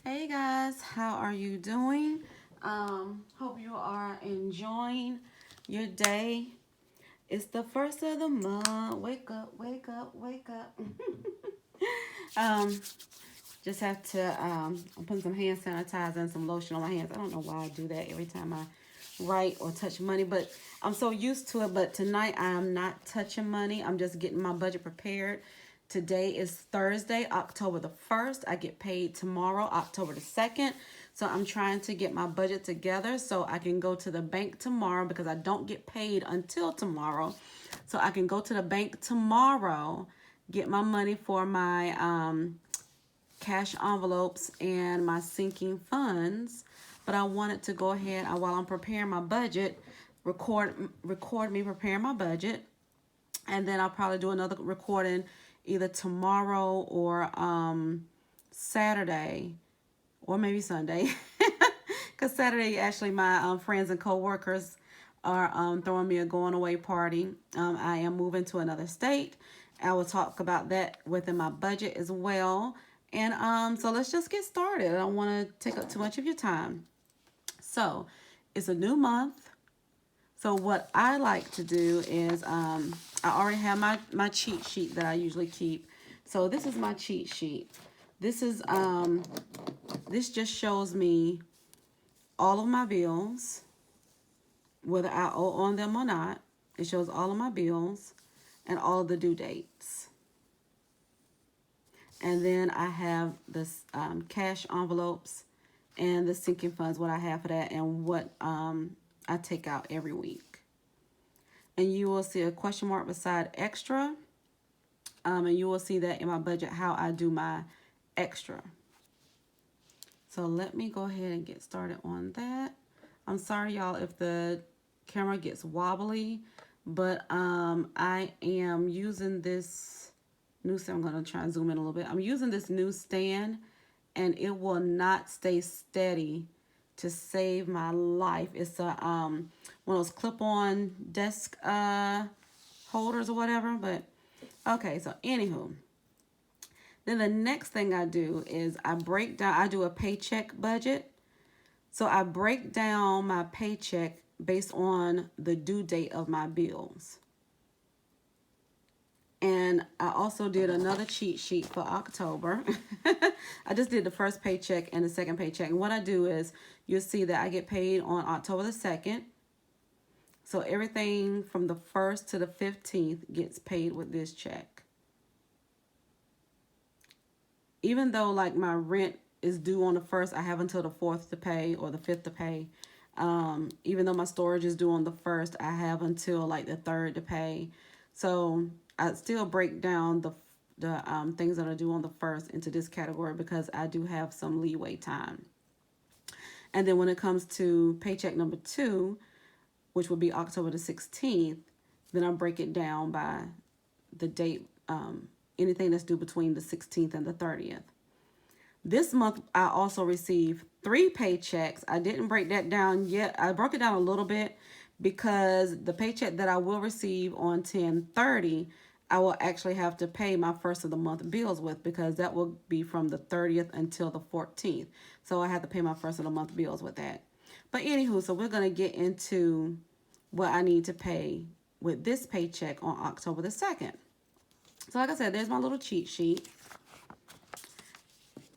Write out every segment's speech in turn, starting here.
Hey guys, how are you doing? Hope you are enjoying your day. It's the first of the month. Wake up, wake up, wake up. um, just have to I'm putting some hand sanitizer and some lotion on my hands. I don't know why I do that every time I write or touch money, but I'm so used to it. But tonight I'm not touching money. I'm just getting my budget prepared. Today is Thursday, October the 1st. I get paid tomorrow, October the 2nd. So I'm trying to get my budget together so I can go to the bank tomorrow because I don't get paid until tomorrow. So I can go to the bank tomorrow, get my money for my cash envelopes and my sinking funds. But I wanted to go ahead while I'm preparing my budget, record me preparing my budget, and then I'll probably do another recording either tomorrow or Saturday or maybe Sunday. Because Saturday, actually, my friends and coworkers are throwing me a going away party. I am moving to another state. I will talk about that within my budget as well. And so let's just get started. I don't want to take up too much of your time. So it's a new month. So what I like to do is I already have my cheat sheet that I usually keep. So this is my cheat sheet. This is this just shows me all of my bills, whether I owe on them or not. It shows all of my bills and all of the due dates. And then I have the cash envelopes and the sinking funds, what I have for that, and what I take out every week. And you will see a question mark beside extra. And you will see that in my budget, how I do my extra. So let me go ahead and get started on that. I'm sorry, y'all, if the camera gets wobbly, but I am using this new stand. I'm going to try and zoom in a little bit. I'm using this new stand, and it will not stay steady to save my life. It's a one of those clip-on desk holders or whatever. But okay, so anywho, then the next thing I do is I do a paycheck budget. So I break down my paycheck based on the due date of my bills. And I also did another cheat sheet for October. I just did the first paycheck and the second paycheck. And what I do is you'll see that I get paid on October the 2nd. So everything from the 1st to the 15th gets paid with this check. Even though like my rent is due on the 1st, I have until the 4th to pay or the 5th to pay. Even though my storage is due on the 1st, I have until like the 3rd to pay. So I still break down the things that are due on the 1st into this category because I do have some leeway time. And then when it comes to paycheck number 2, which will be October the 16th, then I break it down by the date, anything that's due between the 16th and the 30th. This month, I also received 3 paychecks. I didn't break that down yet. I broke it down a little bit because the paycheck that I will receive on 10/30, I will actually have to pay my first of the month bills with because that will be from the 30th until the 14th. So I have to pay my first of the month bills with that. But anywho, so we're going to get into what I need to pay with this paycheck on October the 2nd. So like I said, there's my little cheat sheet.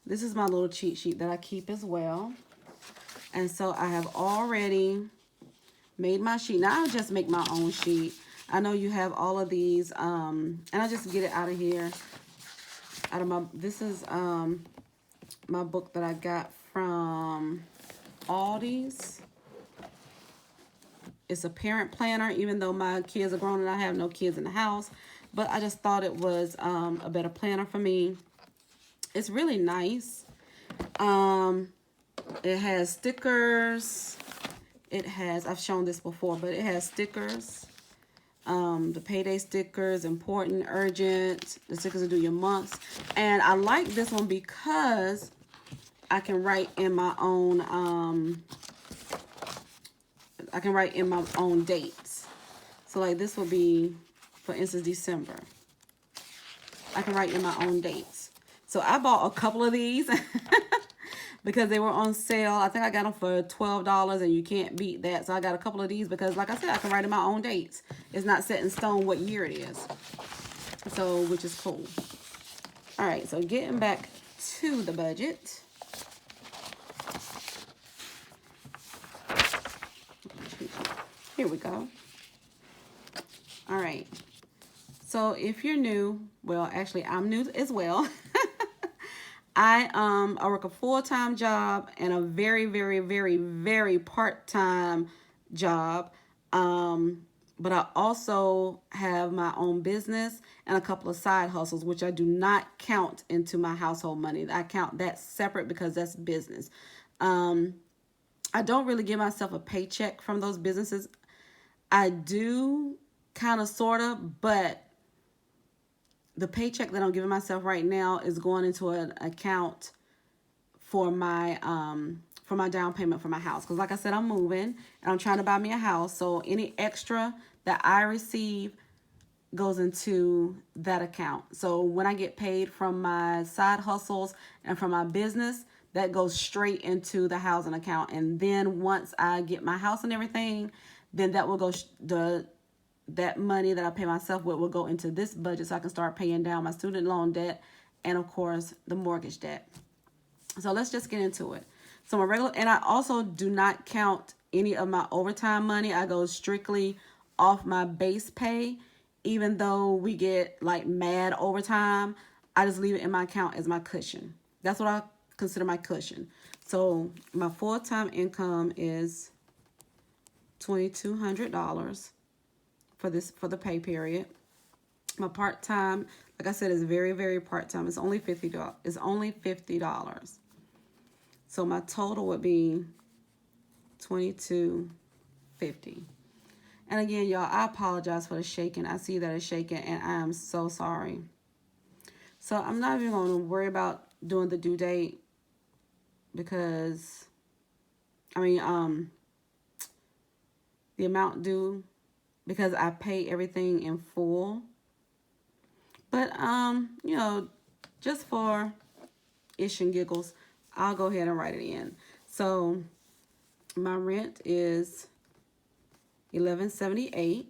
This is my little cheat sheet that I keep as well. And so I have already made my sheet. Now I'll just make my own sheet. I know you have all of these, and I just get it out of here. This is my book that I got from Aldi's. It's a parent planner, even though my kids are grown and I have no kids in the house. But I just thought it was a better planner for me. It's really nice. It has stickers. I've shown this before, but it has stickers. The payday stickers, important, urgent, the stickers that do your months. And I like this one because I can write in my own, dates. So like this will be, for instance, December. I can write in my own dates. So I bought a couple of these because they were on sale. I think I got them for $12, and you can't beat that. So I got a couple of these because, like I said, I can write in my own dates. It's not set in stone what year it is. So, which is cool. All right, so getting back to the budget. Here we go. All right. So if you're new, well, actually I'm new as well. I work a full-time job and a very, very, very, very part-time job. But I also have my own business and a couple of side hustles, which I do not count into my household money. I count that separate because that's business. I don't really give myself a paycheck from those businesses. I do kind of, sort of, but the paycheck that I'm giving myself right now is going into an account for my down payment for my house. Because like I said, I'm moving and I'm trying to buy me a house. So any extra that I receive goes into that account. So when I get paid from my side hustles and from my business, that goes straight into the housing account. And then once I get my house and everything, then that will go, that money that I pay myself with will go into this budget so I can start paying down my student loan debt and, of course, the mortgage debt. So let's just get into it. So my regular, and I also do not count any of my overtime money. I go strictly off my base pay. Even though we get like mad overtime, I just leave it in my account as my cushion. That's what I consider my cushion. So my full-time income is $2,200 for the pay period. My part-time, like I said, is very, very part-time. It's only $50. It's only $50. So my total would be $2,250. And again, y'all, I apologize for the shaking. I see that it's shaking, and I am so sorry. So I'm not even going to worry about doing the due date because, I mean, the amount due, because I pay everything in full. But, you know, just for ish and giggles, I'll go ahead and write it in. So my rent is $11.78.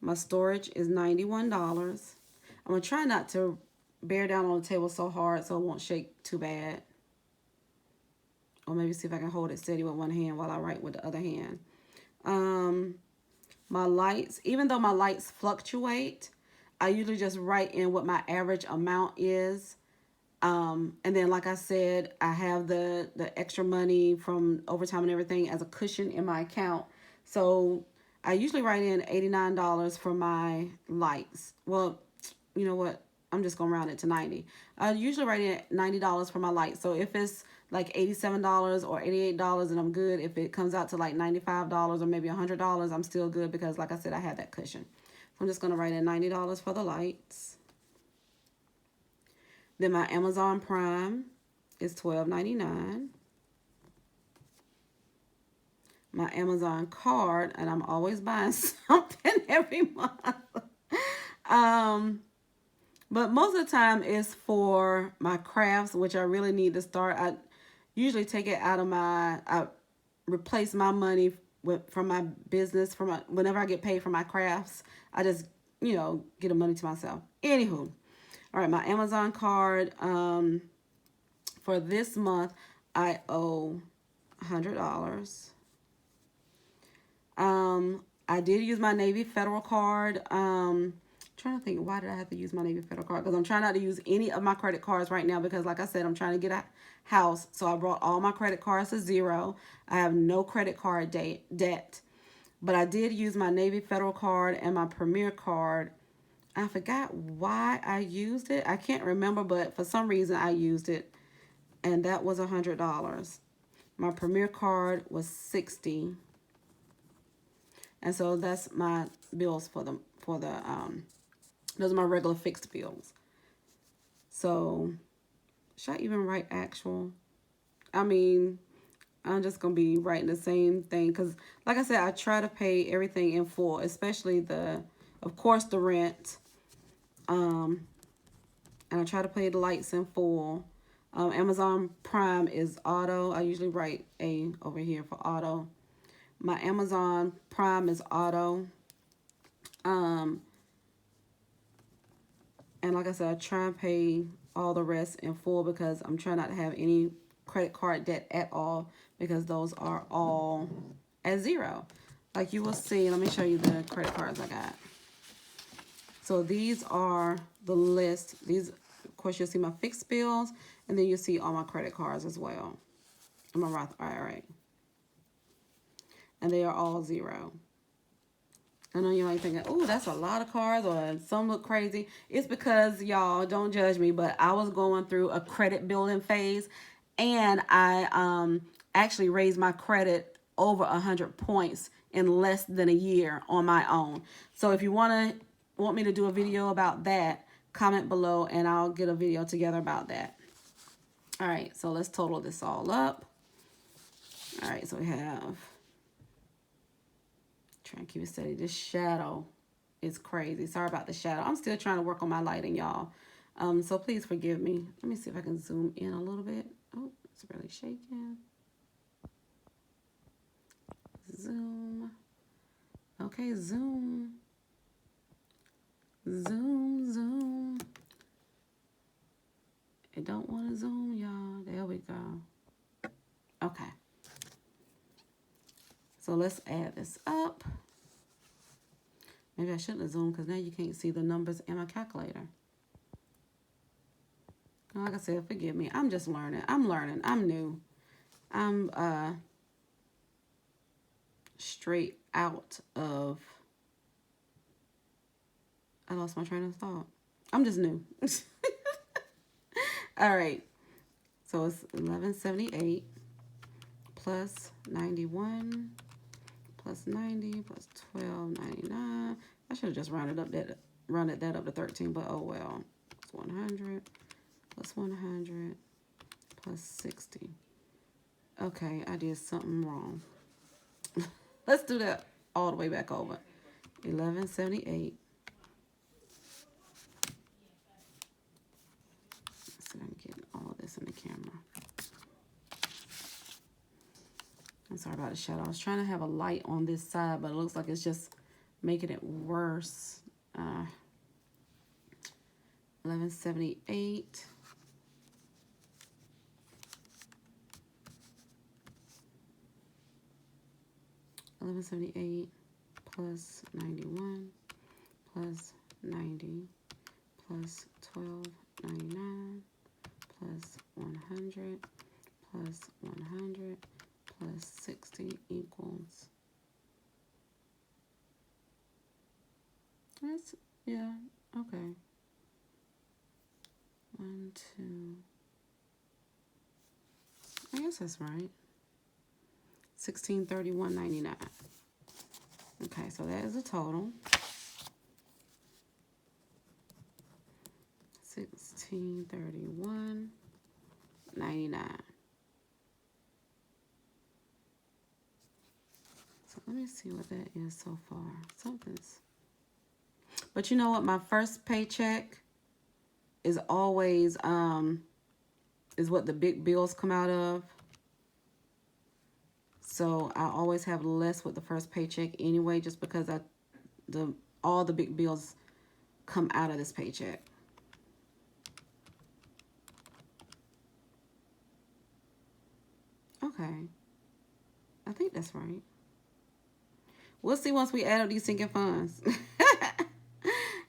My storage is $91. I'm going to try not to bear down on the table so hard so it won't shake too bad. Or maybe see if I can hold it steady with one hand while I write with the other hand. My lights, even though my lights fluctuate, I usually just write in what my average amount is. And then, like I said, I have the extra money from overtime and everything as a cushion in my account. So I usually write in $89 for my lights. Well, you know what? I'm just going to round it to 90. I usually write in $90 for my lights. So if it's like $87 or $88, then I'm good. If it comes out to like $95 or maybe $100, I'm still good because, like I said, I have that cushion. So I'm just going to write in $90 for the lights. Then my Amazon Prime is $12.99. My Amazon card, and I'm always buying something every month. But most of the time it's for my crafts, which I really need to start. I usually take it out of I replace my money from my business, whenever I get paid for my crafts. I just, you know, get the money to myself. Anywho, all right, my Amazon card, for this month, I owe $100. I did use my Navy Federal card. Trying to think, why did I have to use my Navy Federal card? Because I'm trying not to use any of my credit cards right now because, like I said, I'm trying to get a house. So I brought all my credit cards to zero. I have no credit card debt. But I did use my Navy Federal card and my Premier card. I forgot why I used it. I can't remember, but for some reason I used it. And that was $100. My Premier card was $60. And so that's my bills for the those are my regular fixed bills. So should I even write actual? I mean, I'm just going to be writing the same thing because, like I said, I try to pay everything in full, especially of course, the rent. And I try to pay the lights in full. Amazon Prime is auto. I usually write A over here for auto. My Amazon Prime is auto. Um, and like I said, I try and pay all the rest in full because I'm trying not to have any credit card debt at all because those are all at zero. Like you will see, let me show you the credit cards I got. So these are the list. These, of course, you'll see my fixed bills, and then you'll see all my credit cards as well. And my Roth IRA. And they are all zero. I know you might be thinking, oh, that's a lot of cards, or some look crazy. It's because, y'all, don't judge me, but I was going through a credit building phase, and I actually raised my credit over 100 points in less than a year on my own. So if you want me to do a video about that, comment below, and I'll get a video together about that. All right, so let's total this all up. All right, so we have... Trying to keep it steady. This shadow is crazy. Sorry about the shadow. I'm still trying to work on my lighting, y'all. So please forgive me. Let me see if I can zoom in a little bit. Oh, it's really shaking. Zoom. Okay, zoom. Zoom, zoom. It don't want to zoom, y'all. There we go. Okay. So let's add this up. Maybe I shouldn't have zoomed because now you can't see the numbers in my calculator. Like I said, forgive me. I'm just learning. I'm learning. I'm new. I'm straight out of... I lost my train of thought. I'm just new. All right. So it's 1178 plus 91 plus 90 plus 1299. I should have just rounded that up to 13, but oh well. It's 100 plus 100 plus 60. Okay, I did something wrong. Let's do that all the way back over. 1178. So I'm getting all this in the camera. I'm sorry about the shadow. I was trying to have a light on this side, but it looks like it's just making it worse. 1178. Plus 91 plus 90 plus 1299 plus 100 plus 100 plus 60 equals... That's, yeah, okay. 1, 2... I guess that's right. 1631.99. Okay, so that is a total. 1631.99. So let me see what that is so far. Something's... But you know what? My first paycheck is always is what the big bills come out of. So I always have less with the first paycheck anyway, just because all the big bills come out of this paycheck. Okay. I think that's right. We'll see once we add up these sinking funds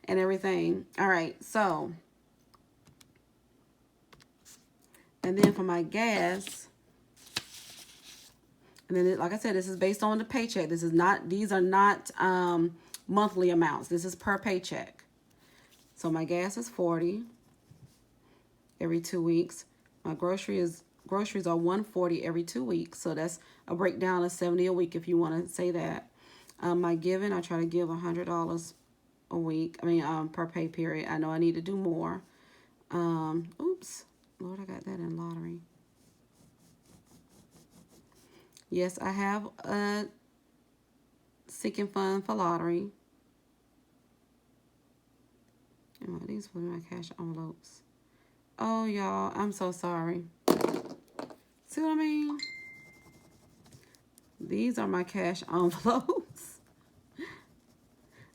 and everything. All right, so, and then for my gas, and then like I said, this is based on the paycheck. This is not, these are not monthly amounts. This is per paycheck. So my gas is 40 every 2 weeks. My groceries are 140 every 2 weeks. So that's a breakdown of 70 a week if you want to say that. My giving, I try to give $100 a week. I mean, per pay period. I know I need to do more. Oops. Lord, I got that in lottery. Yes, I have a sinking fund for lottery. And these were my cash envelopes. Oh, y'all, I'm so sorry. See what I mean? These are my cash envelopes.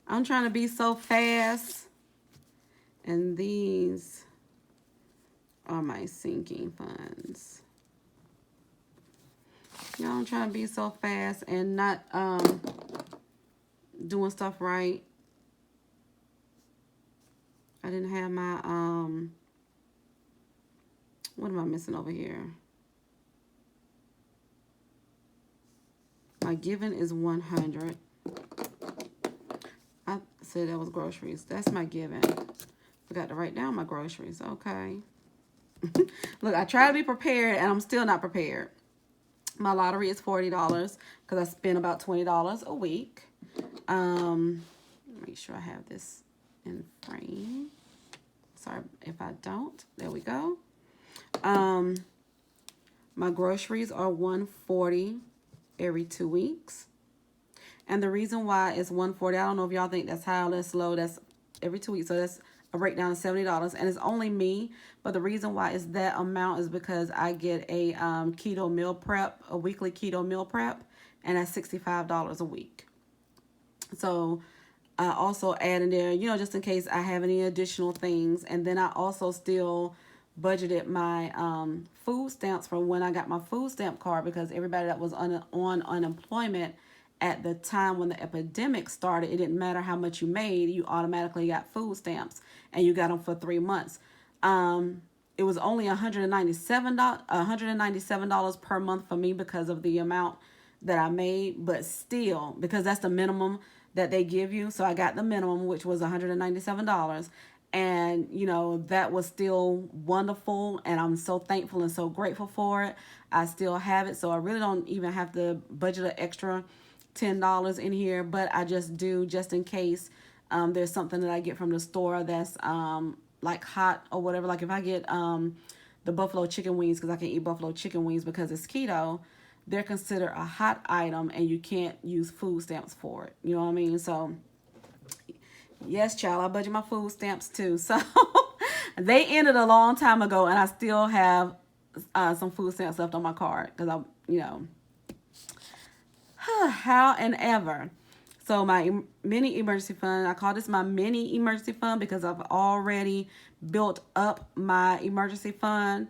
I'm trying to be so fast. And these are my sinking funds. Y'all, I'm trying to be so fast and not doing stuff right. I didn't have my what am I missing over here? My giving is 100. I said that was groceries. That's my giving. Forgot to write down my groceries. Okay. Look, I try to be prepared and I'm still not prepared. My lottery is $40 because I spend about $20 a week. Make sure I have this in frame. Sorry if I don't. There we go. My groceries are $140 every 2 weeks. And the reason why it's $140, I don't know if y'all think that's high or that's low. That's every 2 weeks. So that's a breakdown of $70. And it's only me. But the reason why it's that amount is because I get a keto meal prep, a weekly keto meal prep. And that's $65 a week. So I also add in there, you know, just in case I have any additional things. And then I also still budgeted my food stamps from when I got my food stamp card, because everybody that was on unemployment at the time when the epidemic started, it didn't matter how much you made, you automatically got food stamps and you got them for 3 months. It was only $197 per month for me because of the amount that I made, but still, because that's the minimum that they give you. So I got the minimum, which was $197. And, you know, that was still wonderful. And I'm so thankful and so grateful for it. I still have it. So I really don't even have to budget an extra $10 in here. But I just do, just in case there's something that I get from the store that's like hot or whatever. Like if I get the buffalo chicken wings, because I can eat buffalo chicken wings because it's keto, they're considered a hot item and you can't use food stamps for it. You know what I mean? So, yes, child, I budget my food stamps too. So, they ended a long time ago and I still have some food stamps left on my card because I, you know, how and ever. So my mini emergency fund, I call this my mini emergency fund because I've already built up my emergency fund.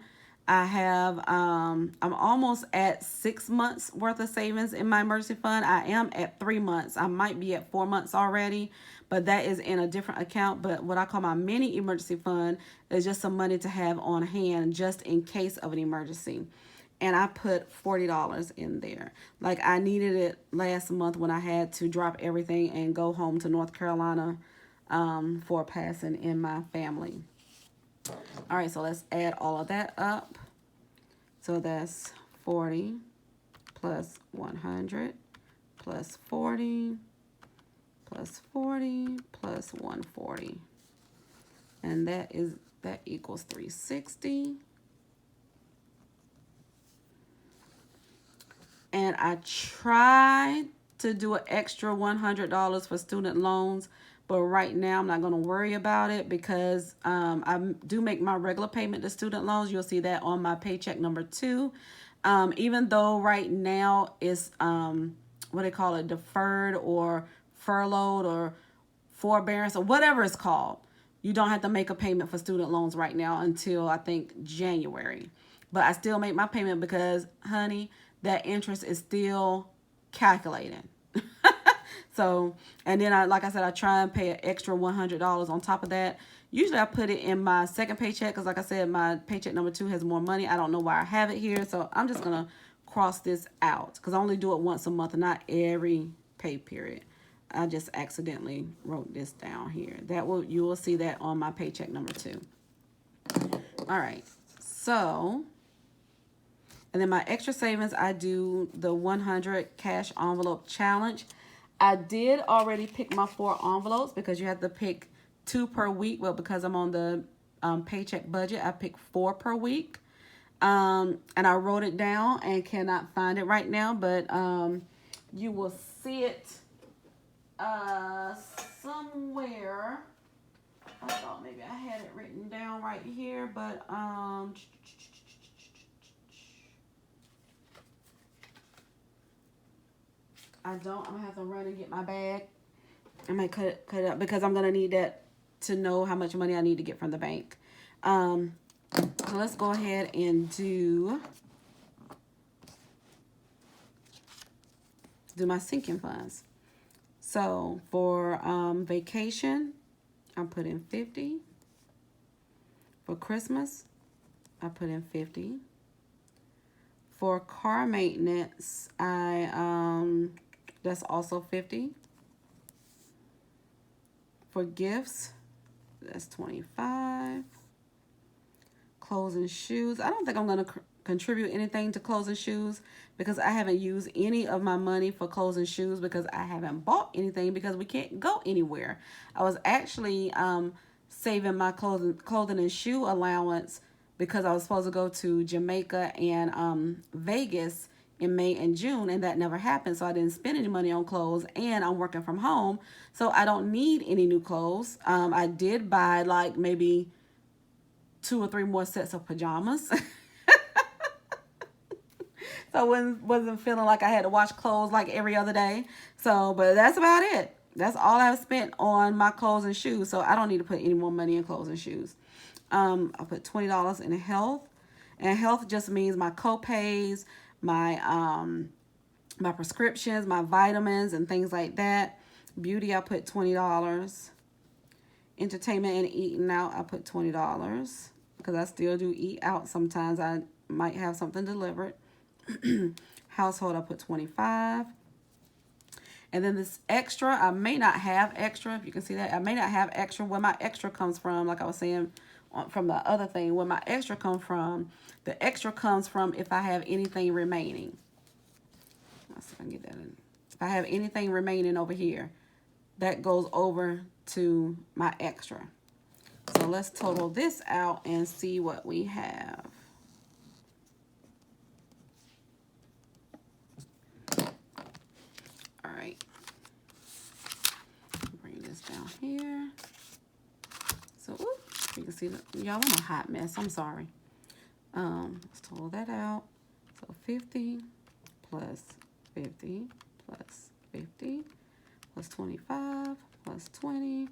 I have, I'm almost at 6 months worth of savings in my emergency fund. I am at 3 months. I might be at 4 months already, but that is in a different account. But what I call my mini emergency fund is just some money to have on hand just in case of an emergency. And I put $40 in there. Like I needed it last month when I had to drop everything and go home to North Carolina for a passing in my family. All right, so let's add all of that up. So that's 40 plus 100 plus 40 plus 40 plus 140. And that equals 360. And I tried to do an extra $100 for student loans, but right now I'm not going to worry about it because I do make my regular payment to student loans. You'll see that on my paycheck number 2. Even though right now it's what they call it, deferred or furloughed or forbearance or whatever it's called. You don't have to make a payment for student loans right now until I think January. But I still make my payment because, honey, that interest is still calculating. So, and then like I said, I try and pay an extra $100 on top of that. Usually I put it in my second paycheck because like I said, my paycheck number 2 has more money. I don't know why I have it here. So I'm just going to cross this out because I only do it once a month and not every pay period. I just accidentally wrote this down here. You will see that on my paycheck number 2. All right. So, and then my extra savings, I do the 100 cash envelope challenge. I did already pick my 4 envelopes because you have to pick 2 per week. Well, because I'm on the paycheck budget, I picked 4 per week. And I wrote it down and cannot find it right now, but you will see it somewhere I thought maybe I had it written down right here, but I don't. I'm gonna have to run and get my bag. I might cut it up because I'm gonna need that to know how much money I need to get from the bank. So let's go ahead and do my sinking funds. So for vacation, I put in 50. For Christmas, I put in 50. For car maintenance, that's also 50. For gifts, that's 25. Clothes and shoes. I don't think I'm going to contribute anything to clothes and shoes because I haven't used any of my money for clothes and shoes because I haven't bought anything because we can't go anywhere. I was actually saving my clothing and shoe allowance because I was supposed to go to Jamaica and Vegas in May and June, and that never happened. So I didn't spend any money on clothes, and I'm working from home, so I don't need any new clothes. I did buy like maybe 2 or 3 more sets of pajamas. So I wasn't feeling like I had to wash clothes like every other day. So, but that's about it. That's all I've spent on my clothes and shoes. So I don't need to put any more money in clothes and shoes. I put $20 in health. And health just means my co-pays, my prescriptions, my vitamins, and things like that. Beauty, I put $20. Entertainment and eating out, I put $20 because I still do eat out sometimes. I might have something delivered. Household, I put 25. And then this extra, I may not have extra. If you can see that, I may not have extra. Where my extra comes from, like I was saying from the other thing, where my extra comes from, the extra comes from if I have anything remaining. Let's see if I can get that in. If I have anything remaining over here, that goes over to my extra. So let's total this out and see what we have. All right. Bring this down here. So, you can see, y'all, I'm a hot mess. I'm sorry. Let's total that out. So 50 plus 50 plus 50 plus 25 plus 20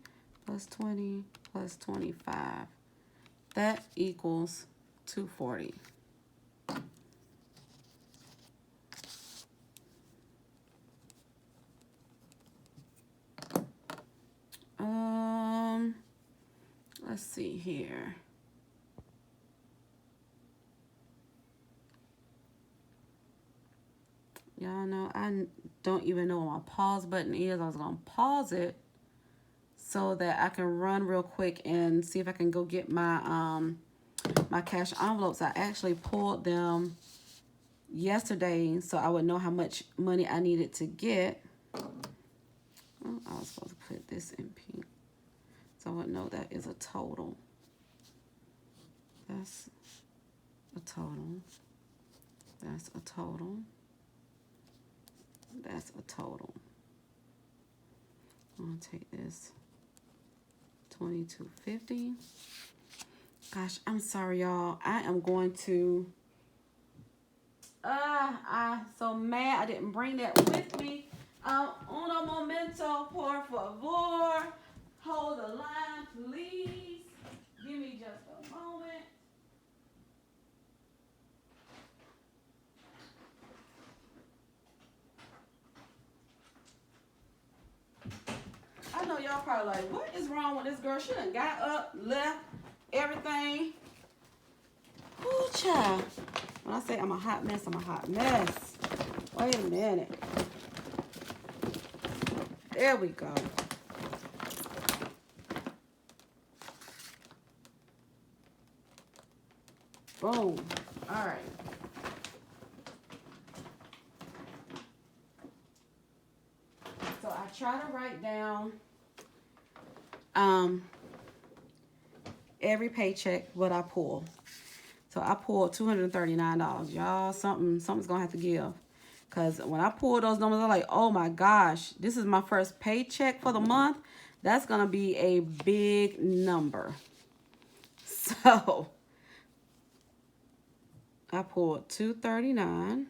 plus 20 plus 25. That equals 240. Let's see here. Y'all know I don't even know what my pause button is. I was gonna pause it so that I can run real quick and see if I can go get my my cash envelopes. I actually pulled them yesterday so I would know how much money I needed to get. Oh, I was supposed to put this in pink. So I would know that is a total. That's a total. That's a total. That's a total. I'm gonna take this 2250. Gosh, I'm sorry, y'all. I am going to. I'm so mad I didn't bring that with me. Uno momento, por favor. Hold the line, please. Give me just a moment. I know y'all probably like, what is wrong with this girl? She done got up, left, everything. Ooh, child. When I say I'm a hot mess, I'm a hot mess. Wait a minute. There we go. Boom. All right. So I try to write down every paycheck what I pull. So I pulled $239. Y'all, something's gonna have to give. Cause when I pull those numbers, I'm like, oh my gosh, this is my first paycheck for the month. That's going to be a big number. So I pulled 239.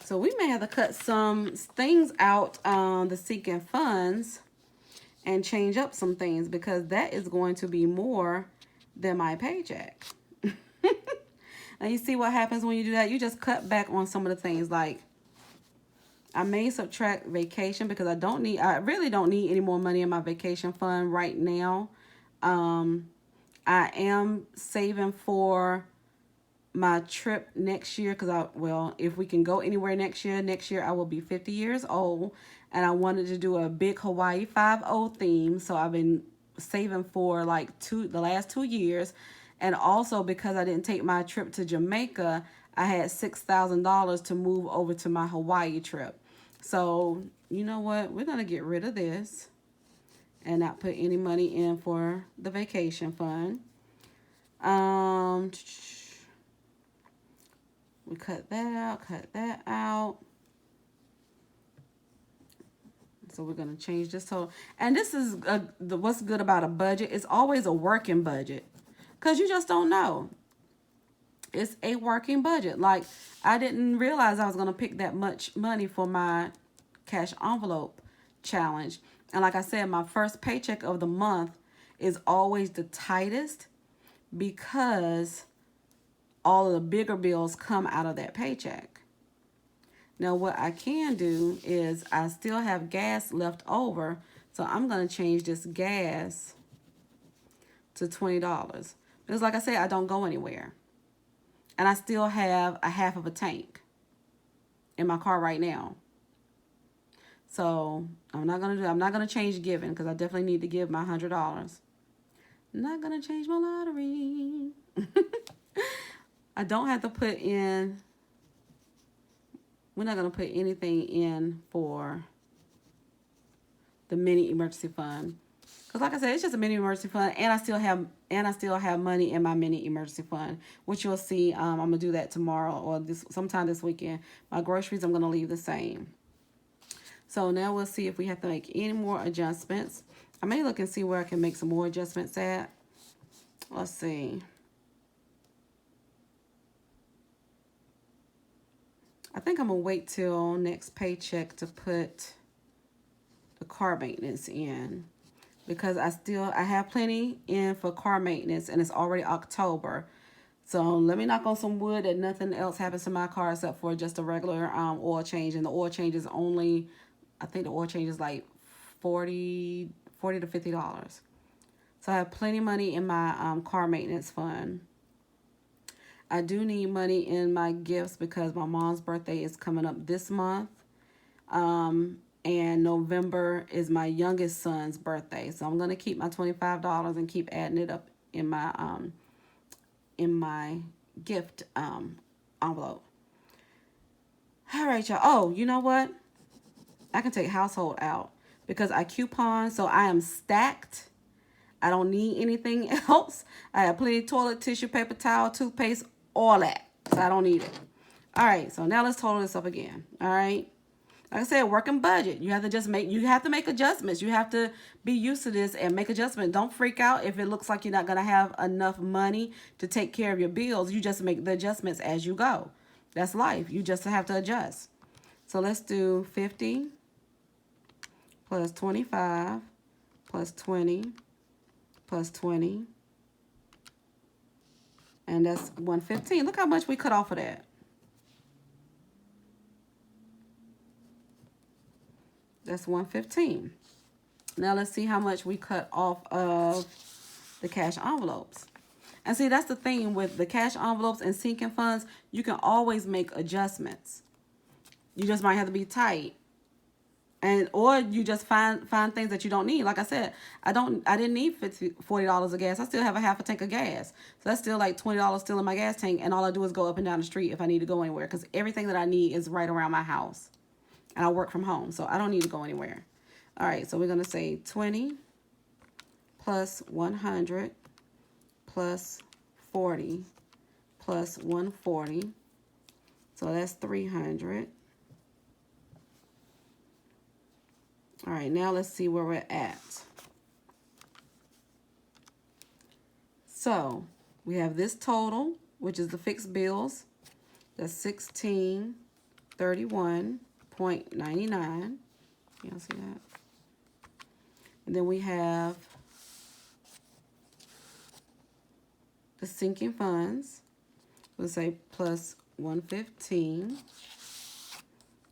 So we may have to cut some things out on the seeking funds and change up some things, because that is going to be more than my paycheck. And you see what happens when you do that? You just cut back on some of the things. Like, I may subtract vacation because I really don't need any more money in my vacation fund right now. I am saving for my trip next year, because if we can go anywhere next year I will be 50 years old, and I wanted to do a big Hawaii 5-0 theme. So I've been saving for like the last 2 years. And also, because I didn't take my trip to Jamaica, I had $6,000 to move over to my Hawaii trip. So, you know what? We're going to get rid of this and not put any money in for the vacation fund. We cut that out. So we're going to change this total. And this is what's good about a budget. It's always a working budget, because you just don't know. It's a working budget. Like, I didn't realize I was going to pick that much money for my cash envelope challenge. And like I said, my first paycheck of the month is always the tightest, because all of the bigger bills come out of that paycheck. Now, what I can do is I still have gas left over. So I'm going to change this gas to $20. Because like I said, I don't go anywhere. And I still have a half of a tank in my car right now. So I'm not going to change giving, because I definitely need to give my $100. I'm not going to change my lottery. I don't have to put in, we're not going to put anything in for the mini emergency fund. Because like I said, it's just a mini emergency fund, and I still have money in my mini emergency fund, which you'll see. I'm gonna do that tomorrow or sometime this weekend. My groceries I'm gonna leave the same. So now we'll see if we have to make any more adjustments. I may look and see where I can make some more adjustments at. Let's see. I think I'm gonna wait till next paycheck to put the car maintenance in, because I have plenty in for car maintenance, and it's already October. So let me knock on some wood that nothing else happens to my car except for just a regular oil change. And the oil change is only, I think the oil change is like $40 to $50. So I have plenty of money in my car maintenance fund. I do need money in my gifts, because my mom's birthday is coming up this month. And November is my youngest son's birthday. So I'm going to keep my $25 and keep adding it up in my gift envelope. All right, y'all. Oh, you know what? I can take household out, because I coupon, so I am stacked. I don't need anything else. I have plenty of toilet tissue, paper towel, toothpaste, all that. So I don't need it. All right, so now let's total this up again. All right. Like I said, working budget. You have to make adjustments. You have to be used to this and make adjustments. Don't freak out if it looks like you're not going to have enough money to take care of your bills. You just make the adjustments as you go. That's life. You just have to adjust. So let's do 50 plus 25 plus 20 plus 20. And that's 115. Look how much we cut off of that. That's 115. Now let's see how much we cut off of the cash envelopes. And see, that's the thing with the cash envelopes and sinking funds. You can always make adjustments. You just might have to be tight. Or you just find things that you don't need. Like I said, I didn't need $40 of gas. I still have a half a tank of gas. So that's still like $20 still in my gas tank. And all I do is go up and down the street if I need to go anywhere, because everything that I need is right around my house. And I work from home, so I don't need to go anywhere. All right, so we're going to say 20 plus 100 plus 40 plus 140. So that's 300. All right, now let's see where we're at. So we have this total, which is the fixed bills. That's $1631.99. Y'all see that? And then we have the sinking funds. We'll say plus 115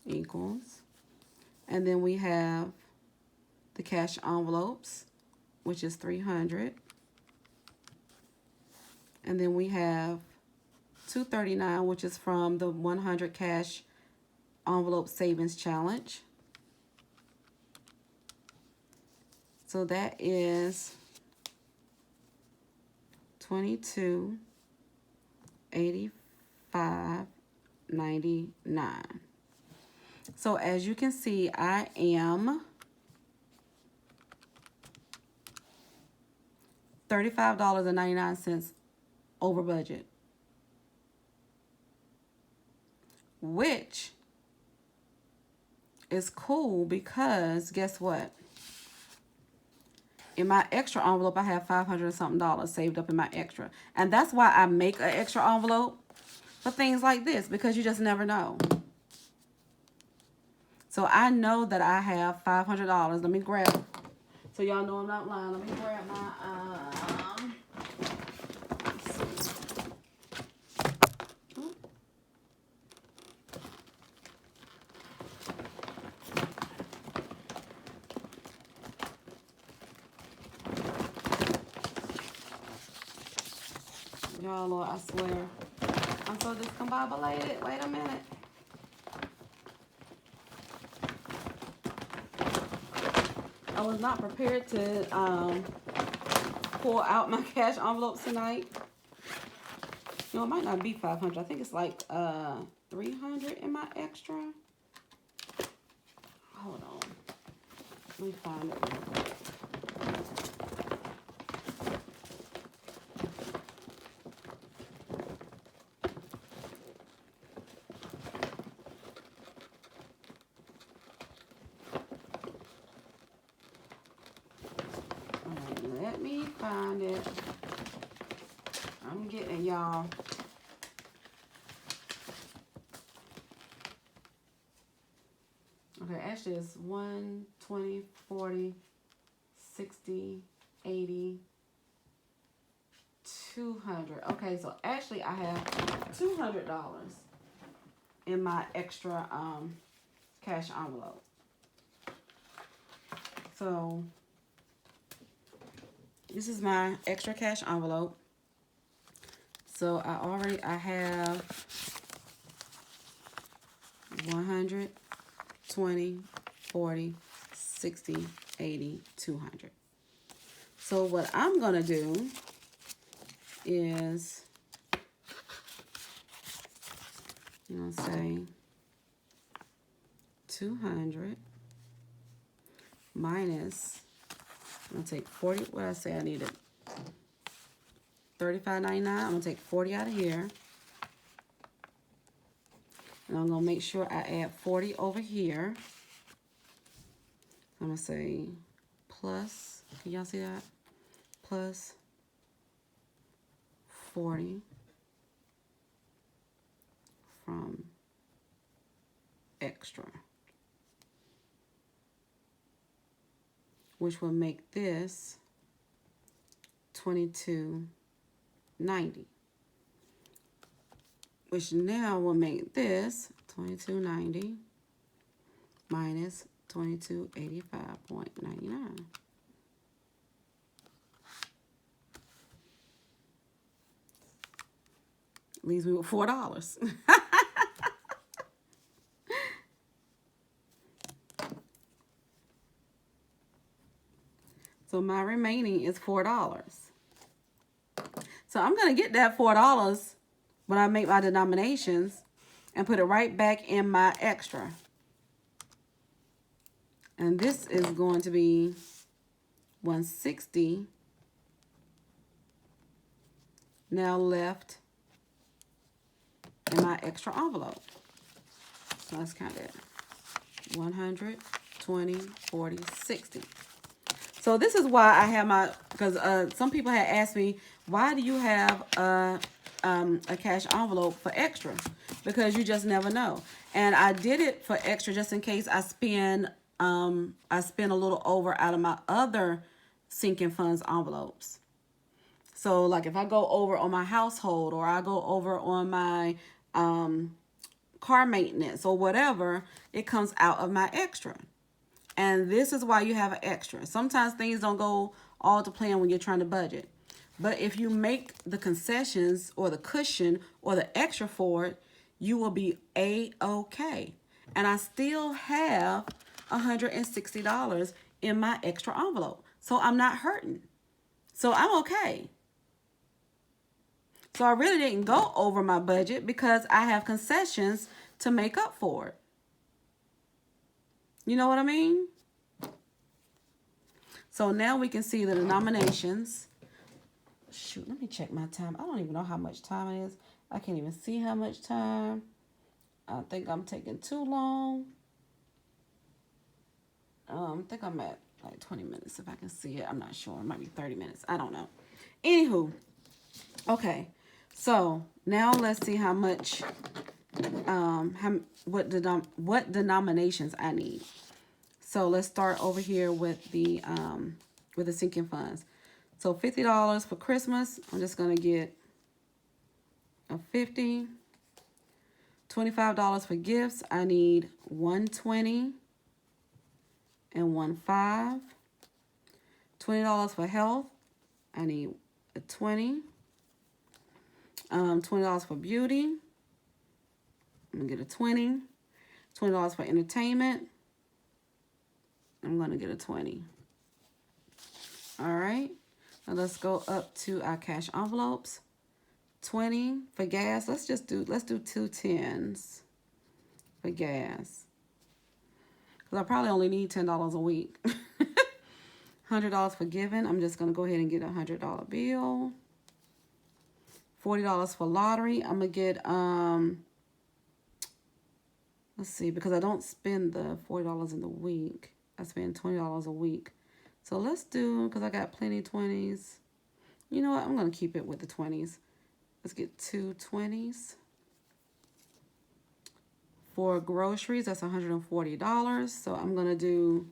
equals. And then we have the cash envelopes, which is 300. And then we have 239, which is from the 100 cash envelope savings challenge. So that is $22.85.99. So as you can see, I am $35.99 over budget, which is cool because guess what? In my extra envelope, I have $500 and something saved up in my extra. And that's why I make an extra envelope for things like this, because you just never know. So I know that I have $500. Let me grab, so y'all know I'm not lying. Let me grab my, y'all, Lord, I swear, I'm so discombobulated. Wait a minute. I was not prepared to pull out my cash envelopes tonight. You know, it might not be 500. I think it's like 300 in my extra. Hold on. Let me find it real quick. Let me find it. I'm getting y'all. Okay, actually it's 1, 20, 40, 60, 80, 200. Okay, so actually I have $200 in my extra cash envelope. So this is my extra cash envelope. So I have 100, 20, 40, 60, 80, 200. So what I'm gonna do is, you know, say 200 minus, I'm gonna take 40, what did I say I needed? $35.99. I'm gonna take 40 out of here. And I'm gonna make sure I add 40 over here. I'm gonna say plus, can y'all see that? Plus 40 from extra, which will make this $22.90, which now will make this $22.90 minus $22.85.99. Leaves me with $4. So my remaining is $4. So I'm going to get that $4 when I make my denominations and put it right back in my extra. And this is going to be 160 now left in my extra envelope. So let's count that. 100, 20, 40, 60. So this is why I have my, because some people had asked me, why do you have a cash envelope for extra? Because you just never know. And I did it for extra just in case I spend a little over out of my other sinking funds envelopes. So like if I go over on my household, or I go over on my car maintenance or whatever, it comes out of my extra. And this is why you have an extra. Sometimes things don't go all to plan when you're trying to budget. But if you make the concessions or the cushion or the extra for it, you will be A-okay. And I still have $160 in my extra envelope. So I'm not hurting. So I'm okay. So I really didn't go over my budget because I have concessions to make up for it. You know what I mean? So now we can see the denominations. Shoot, let me check my time. I don't even know how much time it is. I can't even see how much time. I think I'm taking too long. I think I'm at like 20 minutes if I can see it. I'm not sure. It might be 30 minutes. I don't know. Anywho. Okay. So now let's see how much, what denominations I need. So let's start over here with the sinking funds. So $50 for Christmas. I'm just gonna get a 50. $25 for gifts. I need 120 and 15. $20 for health. I need a 20. $20 for beauty. I'm gonna get a 20. $20 for entertainment. I'm gonna get a 20. All right. Now let's go up to our cash envelopes. 20 for gas. Let's do 2 tens for gas. Because I probably only need $10 a week. $100 for giving. I'm just gonna go ahead and get a $100 bill. $40 for lottery. I'm gonna get let's see, because I don't spend the $40 in the week. I spend $20 a week. So let's do, because I got plenty of 20s. You know what? I'm going to keep it with the 20s. Let's get 2 20s. For groceries, that's $140. So I'm going to do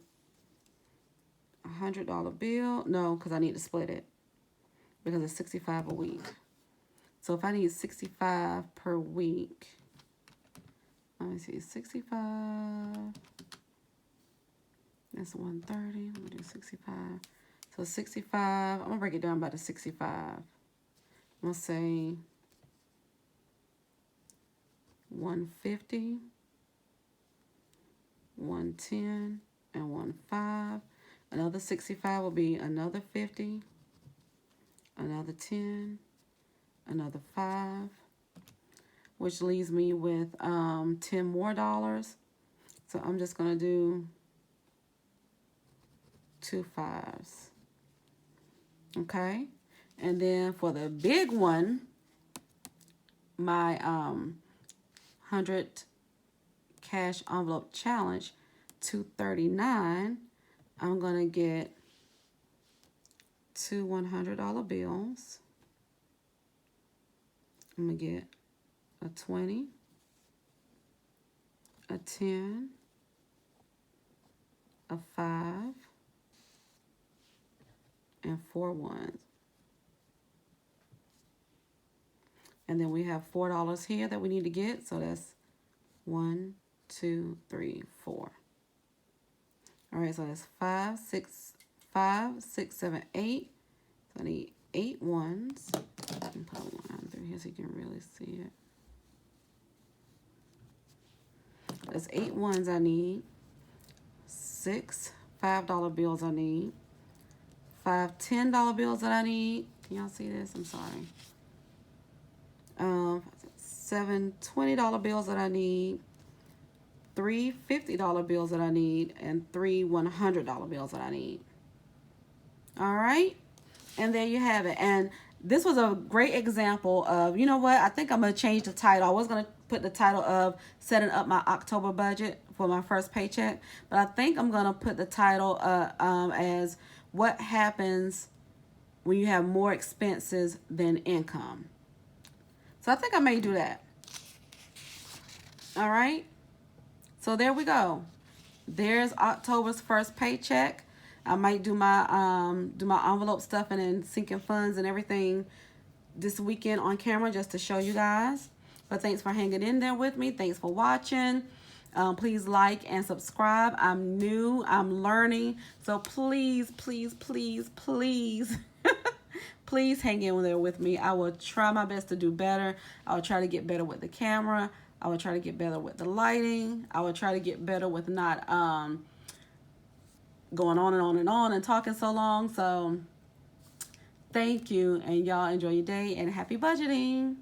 a $100 bill. No, because I need to split it. Because it's $65 a week. So if I need $65 per week, let me see, 65. That's 130. I'm gonna do 65. So 65. I'm gonna break it down by the 65. I'm gonna say 150, 110, and 15. Another 65 will be another 50, another 10, another 5, which leaves me with 10 more dollars. So I'm just gonna do 2 5s. Okay, and then for the big one, my 100 cash envelope challenge, $239. I'm gonna get 2 $100 bills. I'm gonna get a 20, a 10, a 5, and 4 ones. And then we have $4 here that we need to get. So that's 1, 2, 3, 4. All right, so that's 5, 6, 7, 8. So I need 8 ones. Let me put a line through here so you can really see it. That's 8 ones I need. 6 $5 bills I need. 5 $10 bills that I need. Can y'all see this? I'm sorry. 7 $20 bills that I need. 3 $50 bills that I need. And 3 $100 bills that I need. All right. And there you have it. And this was a great example of, you know what? I think I'm going to change the title. I was going to put the title of setting up my October budget for my first paycheck. But I think I'm gonna put the title as what happens when you have more expenses than income. So I think I may do that. All right. So there we go. There's October's first paycheck. I might do my envelope stuffing and sinking funds and everything this weekend on camera just to show you guys. But thanks for hanging in there with me. Thanks for watching. Please like and subscribe. I'm new. I'm learning. So please, please, please, please, please hang in there with me. I will try my best to do better. I will try to get better with the camera. I will try to get better with the lighting. I will try to get better with not going on and on and on and talking so long. So thank you, and y'all enjoy your day, and happy budgeting.